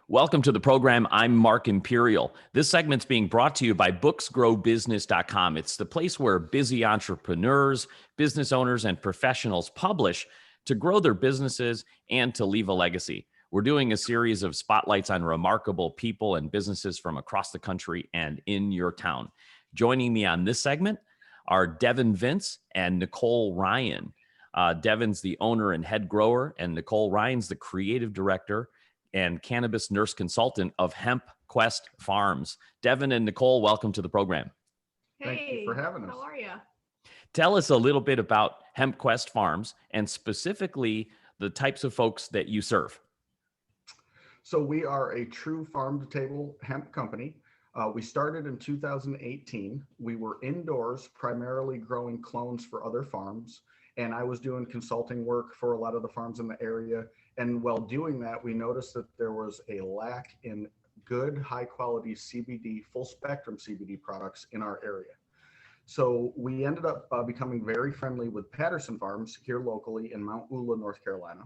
Welcome to the program. I'm Mark Imperial. This segment's being brought to you by booksgrowbusiness.com. It's the place where busy entrepreneurs, business owners, and professionals publish to grow their businesses and to leave a legacy. We're doing a series of spotlights on remarkable people and businesses from across the country and in your town. Joining me on this segment are Devon Vince and Nicole Ryan. Devon's the owner and head grower, and Nicole Ryan's the creative director and cannabis nurse consultant of Hemp Quest Farms. Devon and Nicole, welcome to the program. Hey, Thank you for having us. How are you? Tell us a little bit about Hemp Quest Farms and specifically the types of folks that you serve. So we are a true farm-to-table hemp company. We started in 2018. We were indoors, primarily growing clones for other farms, and I was doing consulting work for a lot of the farms in the area. And while doing that, we noticed that there was a lack in good, high-quality CBD, full-spectrum CBD products in our area. So we ended up becoming very friendly with Patterson Farms here locally in Mount Ula, North Carolina.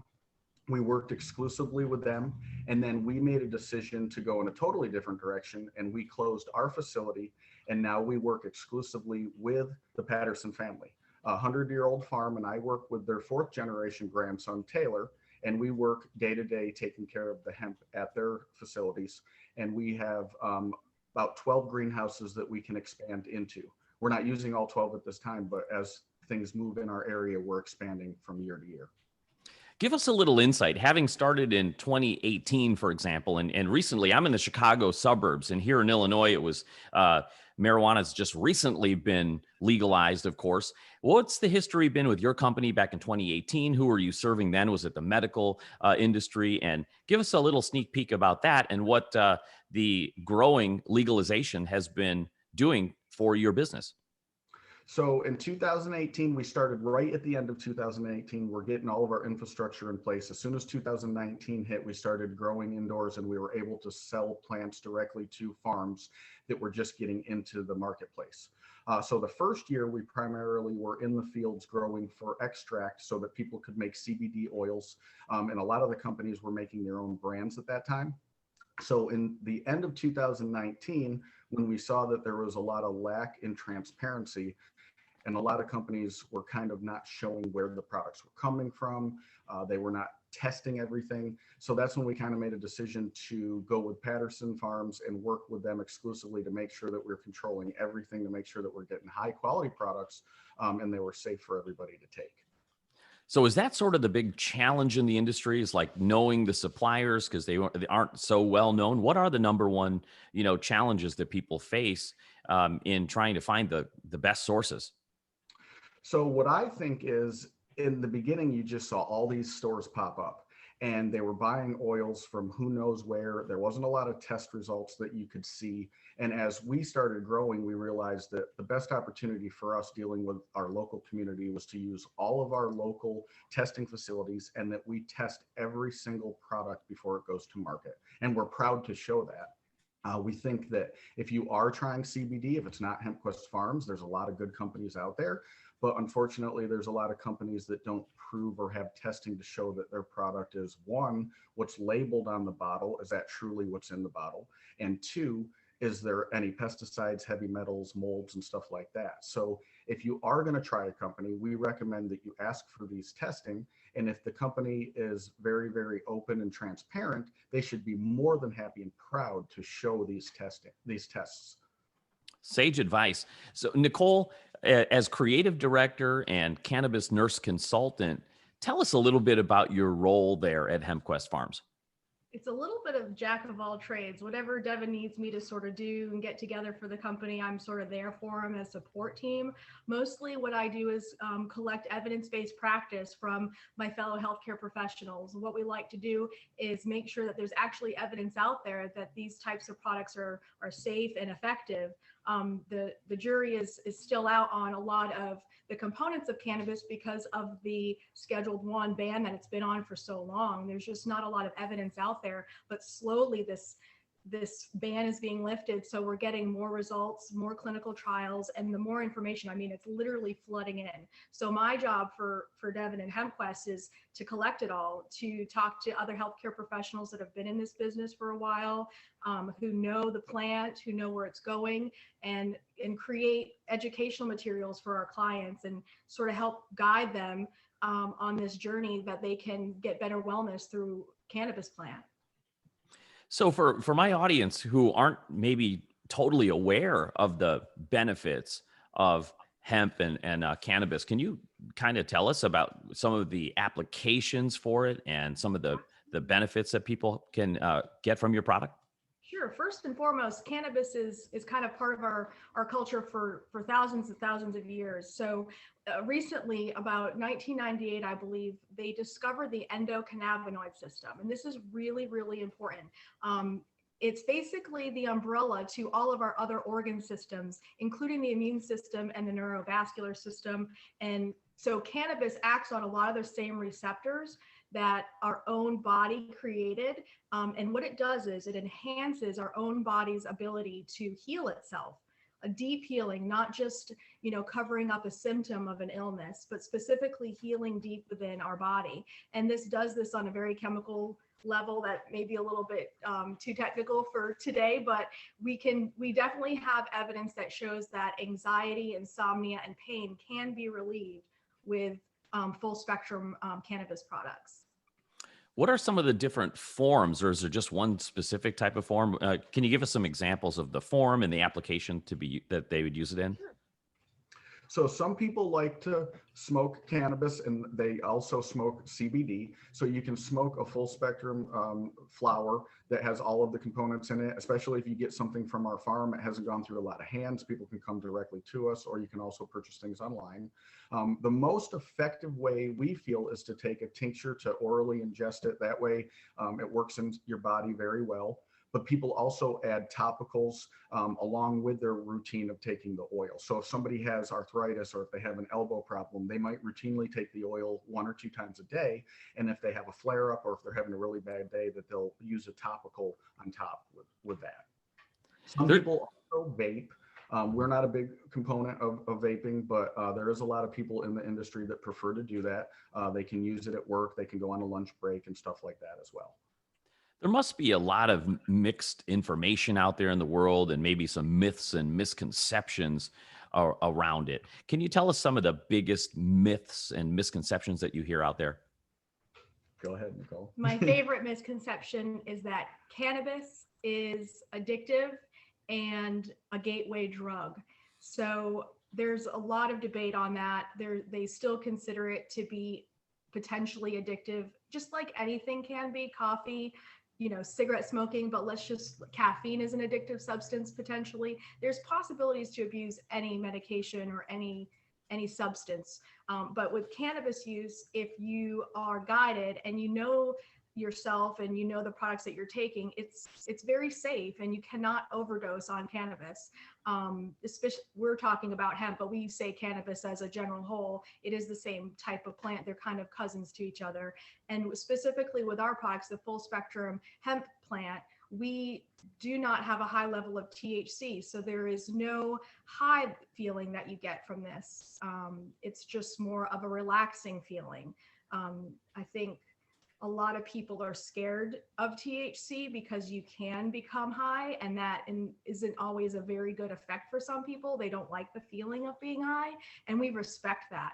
We worked exclusively with them, and then we made a decision to go in a totally different direction, and we closed our facility, and now we work exclusively with the Patterson family, a 100-year-old farm, and I work with their fourth generation grandson, Taylor, and we work day to day taking care of the hemp at their facilities. And we have about 12 greenhouses that we can expand into. We're not using all 12 at this time, but as things move in our area, we're expanding from year to year. Give us a little insight. Having started in 2018, for example, and recently I'm in the Chicago suburbs, and here in Illinois, it was marijuana has just recently been legalized, of course. What's the history been with your company back in 2018? Who were you serving then? Was it the medical industry? And give us a little sneak peek about that and what the growing legalization has been doing for your business. So in 2018, we started right at the end of 2018. We're getting all of our infrastructure in place. As soon as 2019 hit, we started growing indoors, and we were able to sell plants directly to farms that were just getting into the marketplace. So the first year, we primarily were in the fields growing for extract so that people could make CBD oils. And a lot of the companies were making their own brands at that time. So in the end of 2019, when we saw that there was a lot of lack in transparency, and a lot of companies were kind of not showing where the products were coming from. They were not testing everything. So that's when we kind of made a decision to go with Patterson Farms and work with them exclusively to make sure that we're controlling everything, to make sure that we're getting high quality products and they were safe for everybody to take. So is that sort of the big challenge in the industry, is like knowing the suppliers because they aren't so well known? What are the number one, challenges that people face in trying to find the best sources? So what I think is, in the beginning, you just saw all these stores pop up and they were buying oils from who knows where. There wasn't a lot of test results that you could see. And as we started growing, we realized that the best opportunity for us dealing with our local community was to use all of our local testing facilities, and that we test every single product before it goes to market. And we're proud to show that. We think that if you are trying CBD, if it's not Hemp Quest Farms, there's a lot of good companies out there. But unfortunately, there's a lot of companies that don't prove or have testing to show that their product is, one, what's labeled on the bottle, is that truly what's in the bottle? And two, is there any pesticides, heavy metals, molds, and stuff like that? So if you are going to try a company, we recommend that you ask for these testing. And if the company is very, very open and transparent, they should be more than happy and proud to show these tests. Sage advice. So Nicole, as creative director and cannabis nurse consultant, tell us a little bit about your role there at Hemp Quest Farms. It's a little bit of jack of all trades. Whatever Devon needs me to sort of do and get together for the company, I'm sort of there for him as a support team. Mostly what I do is collect evidence-based practice from my fellow healthcare professionals. What we like to do is make sure that there's actually evidence out there that these types of products are safe and effective. The jury is still out on a lot of the components of cannabis because of the Scheduled I ban that it's been on for so long. There's just not a lot of evidence out there, but slowly this this ban is being lifted. So we're getting more results, more clinical trials, and the more information. I mean, it's literally flooding in. So my job for Devon and HempQuest is to collect it all, to talk to other healthcare professionals that have been in this business for a while, who know the plant, who know where it's going, and create educational materials for our clients and sort of help guide them on this journey that they can get better wellness through cannabis plant. So for my audience who aren't maybe totally aware of the benefits of hemp and cannabis, can you kind of tell us about some of the applications for it and some of the benefits that people can get from your product? Sure. First and foremost, cannabis is kind of part of our culture for thousands and thousands of years. So recently, about 1998, I believe, they discovered the endocannabinoid system. And this is really, really important. It's basically the umbrella to all of our other organ systems, including the immune system and the neurovascular system. And so cannabis acts on a lot of the same receptors that our own body created. And what it does is it enhances our own body's ability to heal itself. A deep healing, not just, covering up a symptom of an illness, but specifically healing deep within our body. And this does this on a very chemical level that may be a little bit too technical for today, but we definitely have evidence that shows that anxiety, insomnia, and pain can be relieved with full spectrum cannabis products. What are some of the different forms, or is there just one specific type of form? Can you give us some examples of the form and the application that they would use it in? Sure. So some people like to smoke cannabis and they also smoke CBD. So you can smoke a full spectrum flower that has all of the components in it, especially if you get something from our farm. It hasn't gone through a lot of hands. People can come directly to us, or you can also purchase things online. The most effective way we feel is to take a tincture to orally ingest it. That way it works in your body very well. But people also add topicals along with their routine of taking the oil. So if somebody has arthritis or if they have an elbow problem, they might routinely take the oil 1 or 2 times a day. And if they have a flare up or if they're having a really bad day, that they'll use a topical on top with that. Some people also vape. We're not a big component of vaping, but there is a lot of people in the industry that prefer to do that. They can use it at work. They can go on a lunch break and stuff like that as well. There must be a lot of mixed information out there in the world and maybe some myths and misconceptions around it. Can you tell us some of the biggest myths and misconceptions that you hear out there? Go ahead, Nicole. My favorite misconception is that cannabis is addictive and a gateway drug. So there's a lot of debate on that. They still consider it to be potentially addictive, just like anything can be. Coffee, cigarette smoking, but caffeine is an addictive substance potentially. There's possibilities to abuse any medication or any substance. But with cannabis use, if you are guided and you know yourself and you know the products that you're taking, it's very safe, and you cannot overdose on cannabis. Especially, we're talking about hemp, but we say cannabis as a general whole. It is the same type of plant. They're kind of cousins to each other. And specifically with our products, the full spectrum hemp plant, we do not have a high level of THC. So there is no high feeling that you get from this. It's just more of a relaxing feeling. I think a lot of people are scared of THC because you can become high, and that isn't always a very good effect for some people. They don't like the feeling of being high, and we respect that.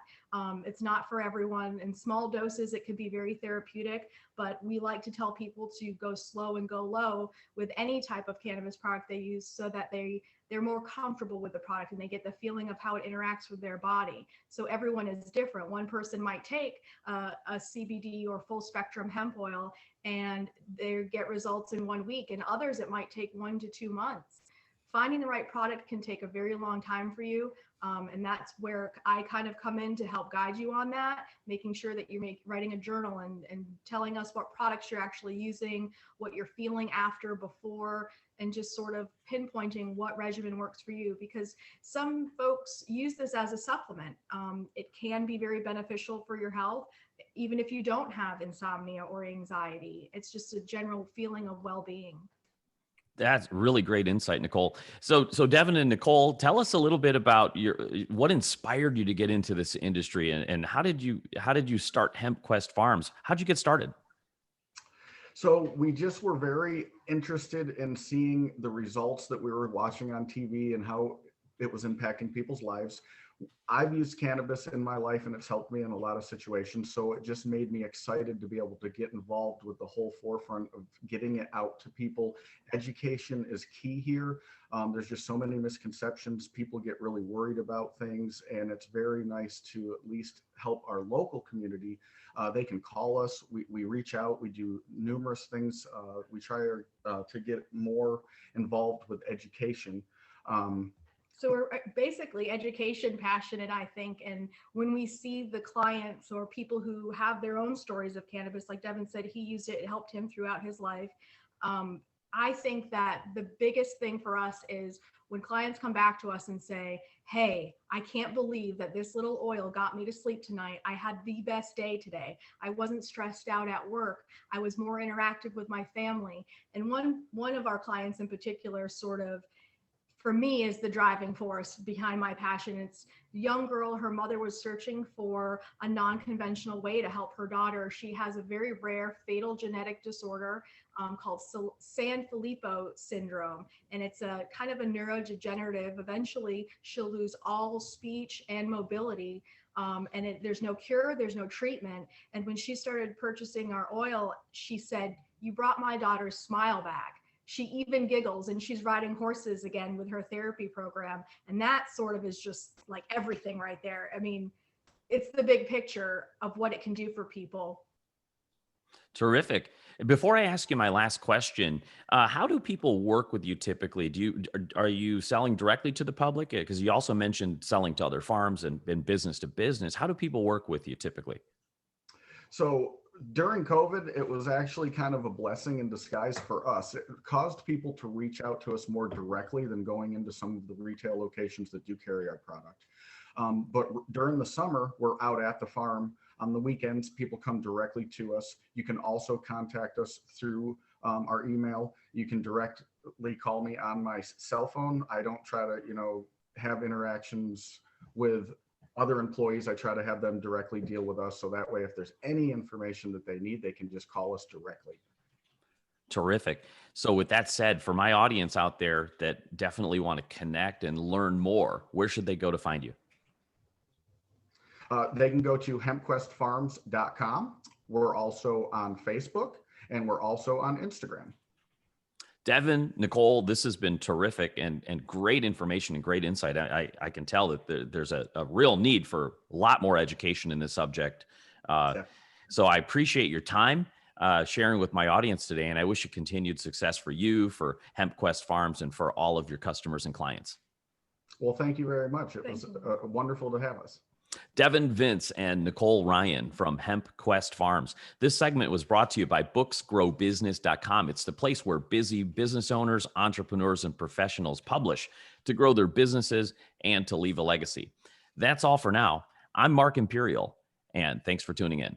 It's not for everyone. In small doses, it could be very therapeutic, but we like to tell people to go slow and go low with any type of cannabis product they use, so that they're more comfortable with the product and they get the feeling of how it interacts with their body. So everyone is different. One person might take a CBD or full spectrum hemp oil and they get results in 1 week, and others it might take 1 to 2 months. Finding the right product can take a very long time for you. And that's where I kind of come in to help guide you on that, making sure that you're writing a journal and telling us what products you're actually using, what you're feeling after, before, and just sort of pinpointing what regimen works for you, because some folks use this as a supplement. It can be very beneficial for your health, even if you don't have insomnia or anxiety. It's just a general feeling of well-being. That's really great insight, Nicole. So Devon and Nicole, tell us a little bit about what inspired you to get into this industry, and how did you start Hemp Quest Farms? How'd you get started? So we just were very interested in seeing the results that we were watching on TV and how it was impacting people's lives. I've used cannabis in my life and it's helped me in a lot of situations. So it just made me excited to be able to get involved with the whole forefront of getting it out to people. Education is key here. There's just so many misconceptions. People get really worried about things, and it's very nice to at least help our local community. They can call us. We reach out. We do numerous things. We try to get more involved with education. So we're basically education passionate, I think. And when we see the clients or people who have their own stories of cannabis, like Devon said, he used it, it helped him throughout his life. I think that the biggest thing for us is when clients come back to us and say, hey, I can't believe that this little oil got me to sleep tonight. I had the best day today. I wasn't stressed out at work. I was more interactive with my family. And one of our clients in particular sort of, for me, is the driving force behind my passion. It's a young girl. Her mother was searching for a non-conventional way to help her daughter. She has a very rare fatal genetic disorder called Sanfilippo syndrome. And it's a kind of a neurodegenerative. Eventually, she'll lose all speech and mobility. There's no cure, there's no treatment. And when she started purchasing our oil, she said, "You brought my daughter's smile back." She even giggles, and she's riding horses again with her therapy program. And that sort of is just like everything right there. I mean, it's the big picture of what it can do for people. Terrific. Before I ask you my last question, how do people work with you typically? Are you selling directly to the public? Because you also mentioned selling to other farms and business to business. How do people work with you typically? So during COVID, it was actually kind of a blessing in disguise for us. It caused people to reach out to us more directly than going into some of the retail locations that do carry our product. But during the summer, we're out at the farm. On the weekends, people come directly to us. You can also contact us through our email. You can directly call me on my cell phone. I don't try to, have interactions with other employees. I try to have them directly deal with us. So that way, if there's any information that they need, they can just call us directly. Terrific. So with that said, for my audience out there that definitely want to connect and learn more, where should they go to find you? They can go to hempquestfarms.com. We're also on Facebook, and we're also on Instagram. Devon, Nicole, this has been terrific and great information and great insight. I can tell that there's a real need for a lot more education in this subject. So I appreciate your time sharing with my audience today, and I wish you continued success for you, for Hemp Quest Farms, and for all of your customers and clients. Well, thank you very much. It was wonderful to have us. Devon Vince and Nicole Ryan from Hemp Quest Farms. This segment was brought to you by booksgrowbusiness.com. It's the place where busy business owners, entrepreneurs, and professionals publish to grow their businesses and to leave a legacy. That's all for now. I'm Mark Imperial, and thanks for tuning in.